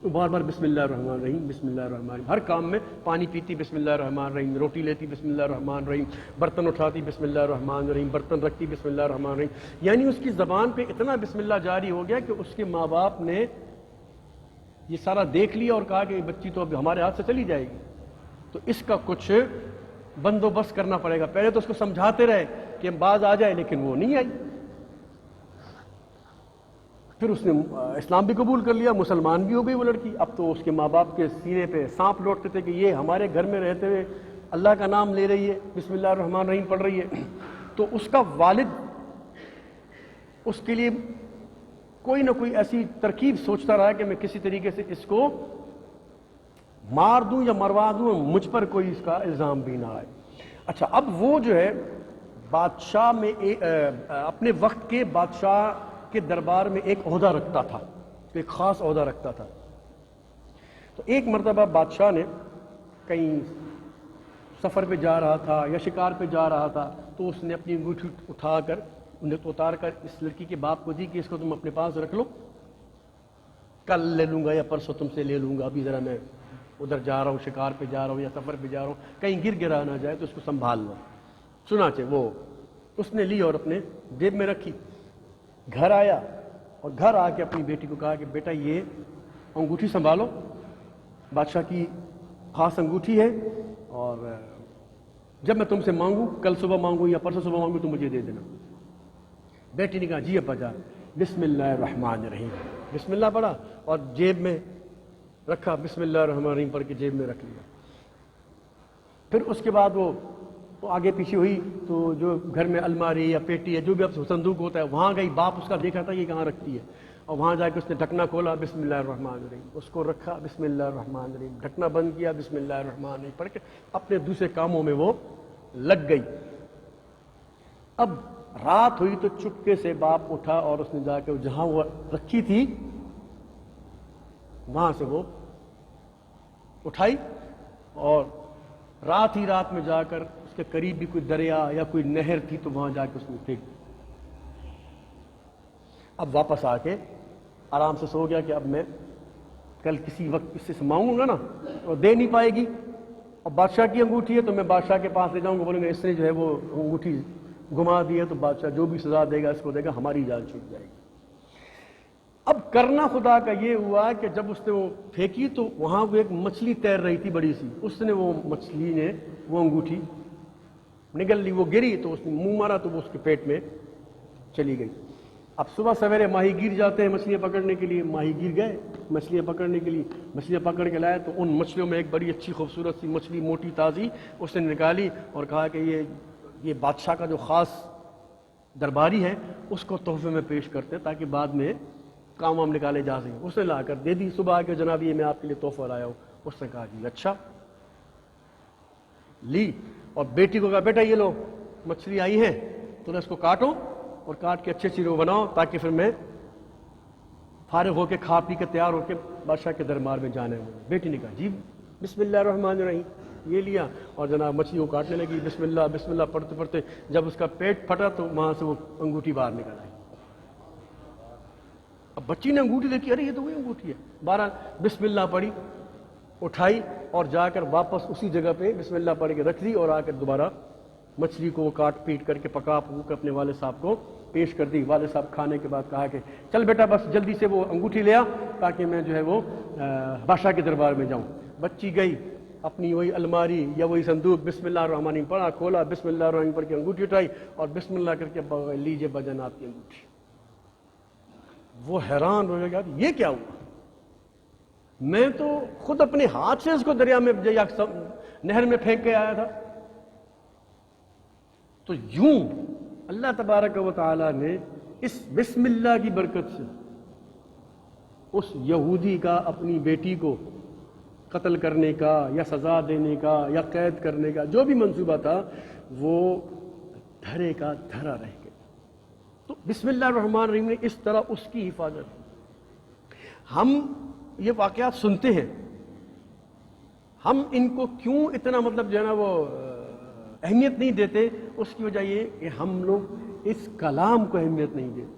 وہ بار بار بسم اللہ الرحمن الرحیم، بسم اللہ الرحمن الرحیم، ہر کام میں پانی پیتی بسم اللہ الرحمن الرحیم، روٹی لیتی بسم اللہ الرحمن الرحیم، برتن اٹھاتی بسم اللہ الرحمن الرحیم، برتن رکھتی بسم اللہ الرحمن الرحیم، یعنی اس کی زبان پہ اتنا بسم اللہ جاری ہو گیا کہ اس کے ماں باپ نے یہ سارا دیکھ لیا اور کہا کہ یہ بچی تو اب ہمارے ہاتھ سے چلی جائے گی، تو اس کا کچھ بندوبست کرنا پڑے گا۔ پہلے تو اس کو سمجھاتے رہے کہ باز آ جائے، لیکن وہ نہیں آئی۔ پھر اس نے اسلام بھی قبول کر لیا، مسلمان بھی ہو گئی وہ لڑکی۔ اب تو اس کے ماں باپ کے سینے پہ سانپ لوٹتے تھے کہ یہ ہمارے گھر میں رہتے ہوئے اللہ کا نام لے رہی ہے، بسم اللہ الرحمن الرحیم پڑھ رہی ہے۔ تو اس کا والد اس کے لیے کوئی نہ کوئی ایسی ترکیب سوچتا رہا کہ میں کسی طریقے سے اس کو مار دوں یا مروا دوں، مجھ پر کوئی اس کا الزام بھی نہ آئے۔ اچھا، اب وہ جو ہے بادشاہ میں اپنے وقت کے بادشاہ کے دربار میں ایک عہدہ رکھتا تھا، ایک خاص عہدہ رکھتا تھا۔ تو ایک مرتبہ بادشاہ نے کہیں سفر پہ جا رہا تھا یا شکار پہ جا رہا تھا، تو اس نے اپنی انگوٹھی اٹھا کر انہیں اتار کر اس لڑکی کے باپ کو دی کہ اس کو تم اپنے پاس رکھ لو، کل لے لوں گا یا پرسوں تم سے لے لوں گا، ابھی ذرا میں ادھر جا رہا ہوں، شکار پہ جا رہا ہوں یا سفر پہ جا رہا ہوں، کہیں گر گرا نہ جائے تو اس کو سنبھال لو۔ چنانچہ وہ اس نے لی اور اپنے جیب میں رکھی، گھر آیا اور گھر آ کے اپنی بیٹی کو کہا کہ بیٹا یہ انگوٹھی سنبھالو، بادشاہ کی خاص انگوٹھی ہے، اور جب میں تم سے مانگوں، کل صبح مانگوں یا پرسوں صبح مانگوں تو مجھے دے دینا۔ بیٹی نے کہا جی ابا جان، بسم اللہ الرحمن الرحیم، بسم اللہ پڑھا اور جیب میں رکھا، بسم اللہ الرحمن الرحیم پڑھ کے جیب میں رکھ لیا۔ پھر اس کے بعد وہ آگے پیچھے ہوئی تو جو گھر میں الماری یا پیٹی ہے، جو بھی اب صندوق ہوتا ہے، وہاں گئی، باپ اس کا دیکھا تھا یہ کہاں رکھتی ہے، اور وہاں جا کے اس نے ڈھکنا کھولا، بسم اللہ الرحمن الرحیم، اس کو رکھا، بسم اللہ الرحمن الرحیم، ڈھکنا بند کیا، بسم اللہ الرحمن الرحیم پڑھ کے اپنے دوسرے کاموں میں وہ لگ گئی۔ اب رات ہوئی تو چپکے سے باپ اٹھا اور اس نے جا کے جہاں وہ رکھی تھی وہاں سے وہ اٹھائی، اور رات ہی رات میں جا کر اس کے قریب بھی کوئی دریا یا کوئی نہر تھی تو وہاں جا کے اس نے پھینک۔ اب واپس آ کے آرام سے سو گیا کہ اب میں کل کسی وقت اس سے مانگوں گا نا اور دے نہیں پائے گی، اور بادشاہ کی انگوٹھی ہے تو میں بادشاہ کے پاس لے جاؤں گا، بولیں گے اس نے جو ہے وہ انگوٹھی گما دی ہے تو بادشاہ جو بھی سزا دے گا اس کو دے گا، ہماری جان چھوٹ جائے گی۔ اب کرنا خدا کا یہ ہوا کہ جب اس نے وہ پھینکی تو وہاں وہ ایک مچھلی تیر رہی تھی بڑی سی، اس نے وہ مچھلی نے وہ انگوٹھی نگل لی، وہ گری تو اس نے منہ مارا تو وہ اس کے پیٹ میں چلی گئی۔ اب صبح سویرے ماہی گیر جاتے ہیں مچھلیاں پکڑنے کے لیے، ماہی گیر گئے مچھلیاں پکڑنے کے لیے، مچھلیاں پکڑ کے لائے تو ان مچھلیوں میں ایک بڑی اچھی خوبصورت سی مچھلی موٹی تازی اس نے نکالی اور کہا کہ یہ بادشاہ کا جو خاص درباری ہے اس کو تحفے میں پیش کرتے تاکہ بعد میں کام وام نکالے جا سکیں۔ اس نے لا کر دے دی، صبح آ کے جناب یہ میں آپ کے لیے تحفہ لایا ہوں۔ اس نے کہا جی اچھا، لی اور بیٹی کو کہا بیٹا یہ لو مچھلی آئی ہے تو اس کو کاٹو اور کاٹ کے اچھی اچھی رو بناؤ تاکہ پھر میں فارغ ہو کے کھا پی کے تیار ہو کے بادشاہ کے دربار میں جانے ہوئے. بیٹی نے کہا جی بسم اللہ الرحمن الرحیم, یہ لیا اور جناب مچھلی کو کاٹنے لگی. بسم اللہ پڑھتے پڑھتے جب اس کا پیٹ پھٹا تو وہاں سے وہ انگوٹھی باہر نکل آئی. اب بچی نے انگوٹھی دیکھی, ارے یہ تو وہی انگوٹھی ہے. بہرحال بسم اللہ پڑھی, اٹھائی اور جا کر واپس اسی جگہ پہ بسم اللہ پڑھ کے رکھ دی اور آ کر دوبارہ مچھلی کو کاٹ پیٹ کر کے پکا کے اپنے والد صاحب کو پیش کر دی. والد صاحب کھانے کے بعد کہا کہ چل بیٹا بس جلدی سے وہ انگوٹھی لے آ تاکہ میں جو ہے وہ بادشاہ کے دربار میں جاؤں. بچی گئی اپنی وہی الماری یا وہی صندوق, بسم اللہ الرحمن الرحیم پڑھا, کھولا, بسم اللہ الرحمن پڑھ کے انگوٹھی اٹھائی اور بسم اللہ کر کے لیجیے بجن آپ کی انگوٹھی. وہ حیران ہو گیا یہ کیا ہوا, میں تو خود اپنے ہاتھ سے اس کو دریا میں یا نہر میں پھینک کے آیا تھا. تو یوں اللہ تبارک و تعالی نے اس بسم اللہ کی برکت سے اس یہودی کا اپنی بیٹی کو قتل کرنے کا یا سزا دینے کا یا قید کرنے کا جو بھی منصوبہ تھا وہ دھرے کا دھرا رہ گیا. تو بسم اللہ الرحمن الرحیم نے اس طرح اس کی حفاظت کی. ہم یہ واقعات سنتے ہیں, ہم ان کو کیوں اتنا مطلب جو ہے نا وہ اہمیت نہیں دیتے, اس کی وجہ یہ کہ ہم لوگ اس کلام کو اہمیت نہیں دیتے.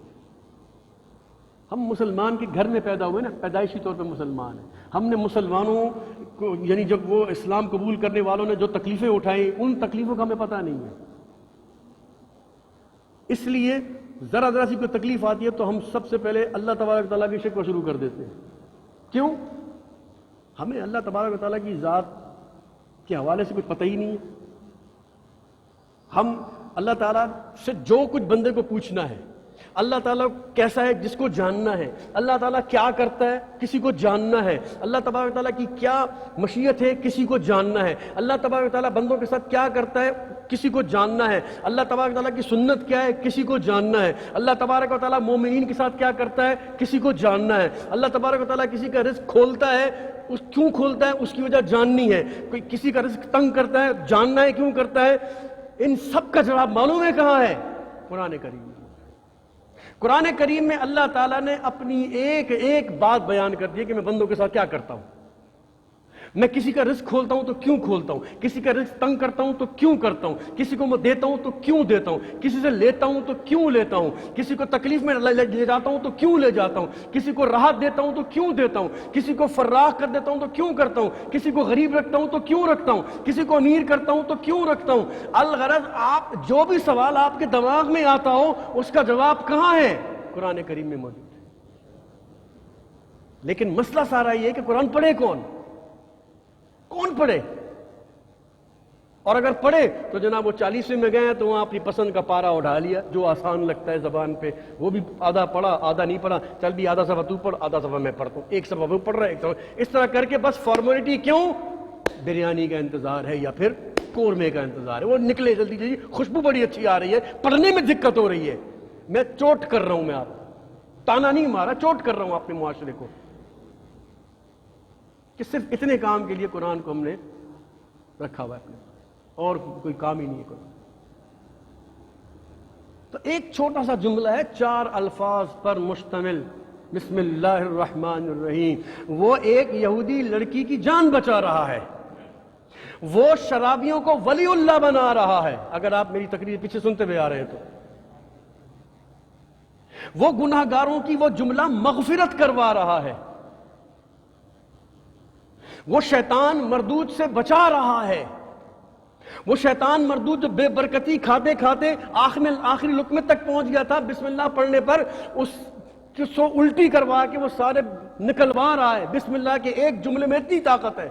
ہم مسلمان کے گھر میں پیدا ہوئے نا, پیدائشی طور پہ مسلمان ہیں. ہم نے مسلمانوں کو یعنی جب وہ اسلام قبول کرنے والوں نے جو تکلیفیں اٹھائیں ان تکلیفوں کا ہمیں پتہ نہیں ہے. اس لیے ذرا سی کوئی تکلیف آتی ہے تو ہم سب سے پہلے اللہ تبارک تعالیٰ کی شکر شروع کر دیتے ہیں. کیوں؟ ہمیں اللہ تبارک تعالیٰ کی ذات کے حوالے سے کچھ پتہ ہی نہیں ہے. ہم اللہ تعالیٰ سے جو کچھ بندے کو پوچھنا ہے, اللہ تعالیٰ کیسا ہے جس کو جاننا ہے, اللہ تعالیٰ کیا کرتا ہے کسی کو جاننا ہے, اللہ تبارک تعالیٰ کی کیا مشیت ہے کسی کو جاننا ہے, اللہ تبارک تعالیٰ بندوں کے ساتھ کیا کرتا ہے کسی کو جاننا ہے, اللہ تبارک تعالیٰ کی سنت کیا ہے کسی کو جاننا ہے, اللہ تبارک و تعالیٰ مومنین کے ساتھ کیا کرتا ہے کسی کو جاننا ہے, اللہ تبارک و تعالیٰ کسی کا رزق کھولتا ہے اس کیوں کھولتا ہے اس کی وجہ جاننی ہے, کوئی کسی کا رزق تنگ کرتا ہے جاننا ہے کیوں کرتا ہے. ان سب کا جواب معلوم ہے کہاں ہے؟ قرآن کریم. قرآن کریم میں اللہ تعالیٰ نے اپنی ایک ایک بات بیان کر دی کہ میں بندوں کے ساتھ کیا کرتا ہوں. میں کسی کا رزق کھولتا ہوں تو کیوں کھولتا ہوں, کسی کا رزق تنگ کرتا ہوں تو کیوں کرتا ہوں, کسی کو میں دیتا ہوں تو کیوں دیتا ہوں, کسی سے لیتا ہوں تو کیوں لیتا ہوں, کسی کو تکلیف میں لے جاتا ہوں تو کیوں لے جاتا ہوں, کسی کو راحت دیتا ہوں تو کیوں دیتا ہوں, کسی کو فراخ کر دیتا ہوں تو کیوں کرتا ہوں, کسی کو غریب رکھتا ہوں تو کیوں رکھتا ہوں, کسی کو امیر کرتا ہوں تو کیوں رکھتا ہوں. الغرض آپ جو بھی سوال آپ کے دماغ میں آتا ہو اس کا جواب کہاں ہے؟ قرآن کریم میں موجود ہے. لیکن مسئلہ سارا یہ ہے کہ قرآن پڑھے کون پڑھے, اور اگر پڑھے تو جناب وہ 40ویں میں گئے تو وہاں اپنی پسند کا پارا اٹھا لیا جو آسان لگتا ہے زبان پہ, وہ بھی آدھا پڑھا آدھا نہیں پڑھا, چل بھی آدھا صفحہ تو پڑھ آدھا صفحہ میں پڑھتا ہوں, ایک صفحہ وہ پڑھ رہا ہے ایک صفحہ, اس طرح کر کے بس فارمیلٹی. کیوں؟ بریانی کا انتظار ہے یا پھر قورمے کا انتظار ہے, وہ نکلے جلدی جلدی, خوشبو بڑی اچھی آ رہی ہے, پڑھنے میں دقت ہو رہی ہے. میں چوٹ کر رہا ہوں, میں آپ تانا نہیں مارا, چوٹ کر رہا ہوں اپنے معاشرے کو کہ صرف اتنے کام کے لیے قرآن کو ہم نے رکھا ہوا ہے اپنے, اور کوئی کام ہی نہیں ہے قرآن. تو ایک چھوٹا سا جملہ ہے 4 الفاظ پر مشتمل, بسم اللہ الرحمن الرحیم. وہ ایک یہودی لڑکی کی جان بچا رہا ہے, وہ شرابیوں کو ولی اللہ بنا رہا ہے, اگر آپ میری تقریر پیچھے سنتے ہوئے آ رہے ہیں تو, وہ گناہ گاروں کی وہ جملہ مغفرت کروا رہا ہے, وہ شیطان مردود سے بچا رہا ہے, وہ شیطان مردود جو بے برکتی کھاتے کھاتے آخری لقمے تک پہنچ گیا تھا, بسم اللہ پڑھنے پر اس سو الٹی کروا کے وہ سارے نکلوا رہا ہے. بسم اللہ کے ایک جملے میں اتنی طاقت ہے.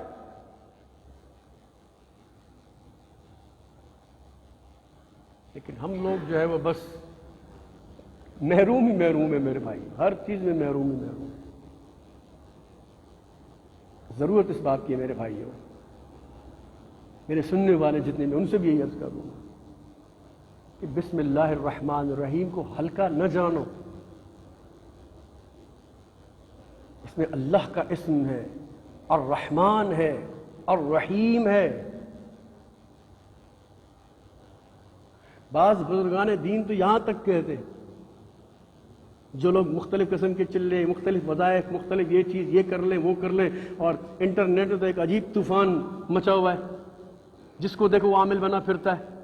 لیکن ہم لوگ جو ہے وہ بس محروم ہے میرے بھائی, ہر چیز میں محروم ہے. ضرورت اس بات کی ہے میرے بھائیوں, میرے سننے والے جتنے میں ان سے بھی یہی عرض کروں گا کہ بسم اللہ الرحمن الرحیم کو ہلکا نہ جانو. اس میں اللہ کا اسم ہے, الرحمن ہے, الرحیم ہے. بعض بزرگان دین تو یہاں تک کہتے جو لوگ مختلف قسم کے چلے، مختلف وظائف، مختلف یہ چیز یہ کر لیں وہ کر لیں، اور انٹرنیٹ تو ایک عجیب طوفان مچا ہوا ہے، جس کو دیکھو وہ عامل بنا پھرتا ہے۔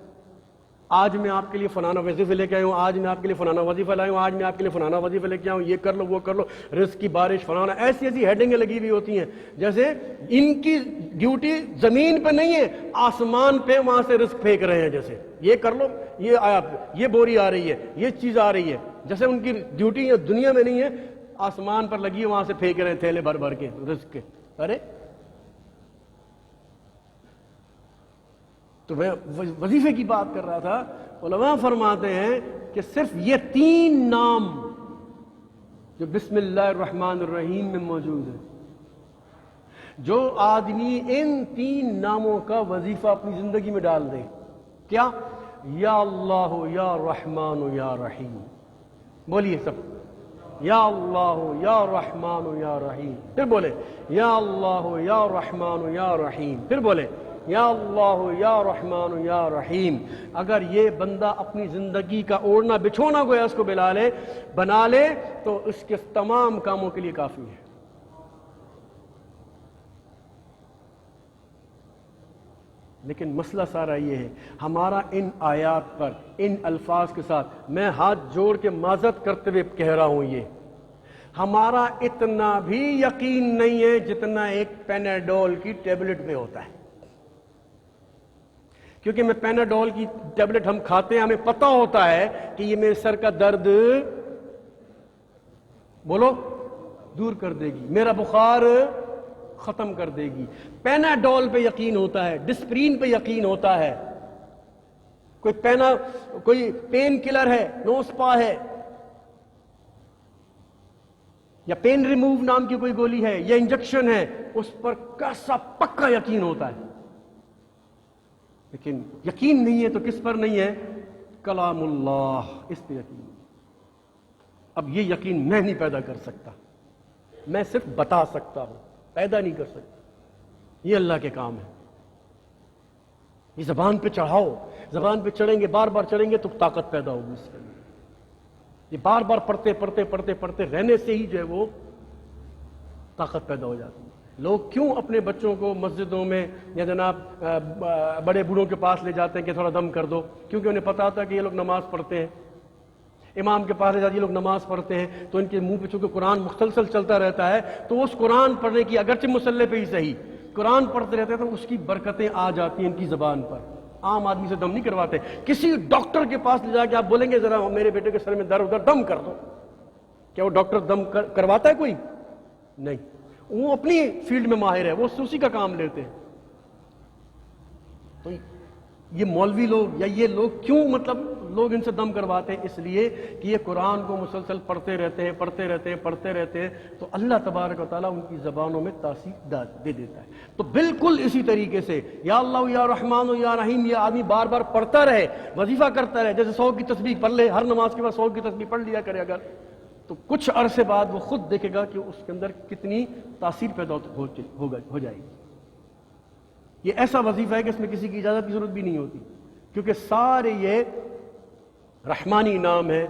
آج میں آپ کے لیے فلانا وظیفہ لے کے آیا ہوں، آج میں آپ کے لیے فلانا وظیفہ لایا ہوں، آج میں آپ کے لیے فلانا وظیفہ لے کے آیا ہوں، یہ کر لو وہ کر لو، رزق کی بارش فلانا، ایسی ایسی ہیڈنگیں لگی ہوئی ہوتی ہیں جیسے ان کی ڈیوٹی زمین پہ نہیں ہے، آسمان پہ وہاں سے رزق پھینک رہے ہیں، جیسے یہ کر لو، یہ آیا، یہ بوری آ رہی ہے، یہ چیز آ رہی ہے، جیسے ان کی ڈیوٹی دنیا میں نہیں ہے، آسمان پر لگی ہے، وہاں سے پھینک رہے ہیں تھیلے بھر بھر کے رزق کے۔ ارے تو میں وظیفے کی بات کر رہا تھا، علماء فرماتے ہیں کہ صرف یہ 3 نام جو بسم اللہ الرحمن الرحیم میں موجود ہے، جو آدمی ان 3 ناموں کا وظیفہ اپنی زندگی میں ڈال دے، کیا؟ یا اللہ یا رحمان یا رحیم، بولیے سب، یا اللہ یا رحمان یا رحیم، پھر بولے یا اللہ یا رحمان یا رحیم، پھر بولے یا اللہ یا رحمان یا رحیم۔ اگر یہ بندہ اپنی زندگی کا اوڑھنا بچھونا گویا اس کو بنا لے تو اس کے تمام کاموں کے لیے کافی ہے۔ لیکن مسئلہ سارا یہ ہے، ہمارا ان آیات پر ان الفاظ کے ساتھ میں ہاتھ جوڑ کے معذرت کرتے ہوئے کہہ رہا ہوں، یہ ہمارا اتنا بھی یقین نہیں ہے جتنا ایک پیناڈول کی ٹیبلٹ پہ ہوتا ہے، کیونکہ میں پیناڈول کی ٹیبلٹ ہم کھاتے ہیں، ہمیں پتہ ہوتا ہے کہ یہ میرے سر کا درد بولو دور کر دے گی، میرا بخار ختم کر دے گی۔ پیناڈول پہ یقین ہوتا ہے، ڈسپرین پہ یقین ہوتا ہے، کوئی پین کلر ہے، نوسپا ہے، یا پین ریموو نام کی کوئی گولی ہے یا انجیکشن ہے، اس پر کیسا پکا یقین ہوتا ہے۔ لیکن یقین نہیں ہے تو کس پر نہیں ہے؟ کلام اللہ، اس پہ یقین۔ اب یہ یقین میں نہیں پیدا کر سکتا، میں صرف بتا سکتا ہوں، پیدا نہیں کر سکتا، یہ اللہ کے کام ہے۔ یہ زبان پہ چڑھاؤ، زبان پہ چڑھیں گے، بار بار چڑھیں گے تو طاقت پیدا ہوگی اس کے اندر۔ یہ بار بار پڑھتے رہنے سے ہی جو ہے وہ طاقت پیدا ہو جاتی ہے۔ لوگ کیوں اپنے بچوں کو مسجدوں میں یا جناب بڑے بوڑھوں کے پاس لے جاتے ہیں کہ تھوڑا دم کر دو؟ کیونکہ انہیں پتا تھا کہ یہ لوگ نماز پڑھتے ہیں، امام کے پاس لے جاتے یہ لوگ نماز پڑھتے ہیں، تو ان کے منہ پہ چونکہ قرآن مسلسل چلتا رہتا ہے، تو اس قرآن پڑھنے کی، اگرچہ مصلی پہ ہی صحیح قرآن پڑھتے رہتے ہیں، تو اس کی برکتیں آ جاتی ہیں ان کی زبان پر۔ عام آدمی سے دم نہیں کرواتے، کسی ڈاکٹر کے پاس لے جا کے آپ بولیں گے ذرا میرے بیٹے کے سر میں درد ادھر دم کر دو، کیا وہ ڈاکٹر دم کرواتا ہے؟ کوئی نہیں، وہ اپنی فیلڈ میں ماہر ہے، وہ اسی کا کام لیتے ہیں۔ تو یہ مولوی لوگ یا یہ لوگ کیوں لوگ ان سے دم کرواتے ہیں؟ اس لیے کہ یہ قرآن کو مسلسل پڑھتے رہتے ہیں تو اللہ تبارک و تعالیٰ ان کی زبانوں میں تاثیر دے دیتا ہے۔ تو بالکل اسی طریقے سے یا اللہ یا رحمان یا رحیم یہ آدمی بار بار پڑھتا رہے، وظیفہ کرتا رہے، جیسے 100 کی تسبیح پڑھ لے، ہر نماز کے بعد 100 کی تسبیح پڑھ لیا کرے اگر، تو کچھ عرصے بعد وہ خود دیکھے گا کہ اس کے اندر کتنی تاثیر پیدا ہو جائے گی۔ یہ ایسا وظیفہ ہے کہ اس میں کسی کی اجازت کی ضرورت بھی نہیں ہوتی، کیونکہ سارے یہ رحمانی نام ہے،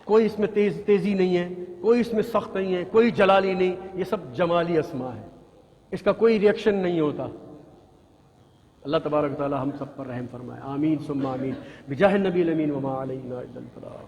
کوئی اس میں تیزی نہیں ہے، کوئی اس میں سخت نہیں ہے، کوئی جلالی نہیں، یہ سب جمالی اسماء ہے، اس کا کوئی ریئیکشن نہیں ہوتا۔ اللہ تبارک و تعالی ہم سب پر رحم فرمائے، آمین ثم آمین، بجاہ النبی الامین وما علینا الا البلاغ۔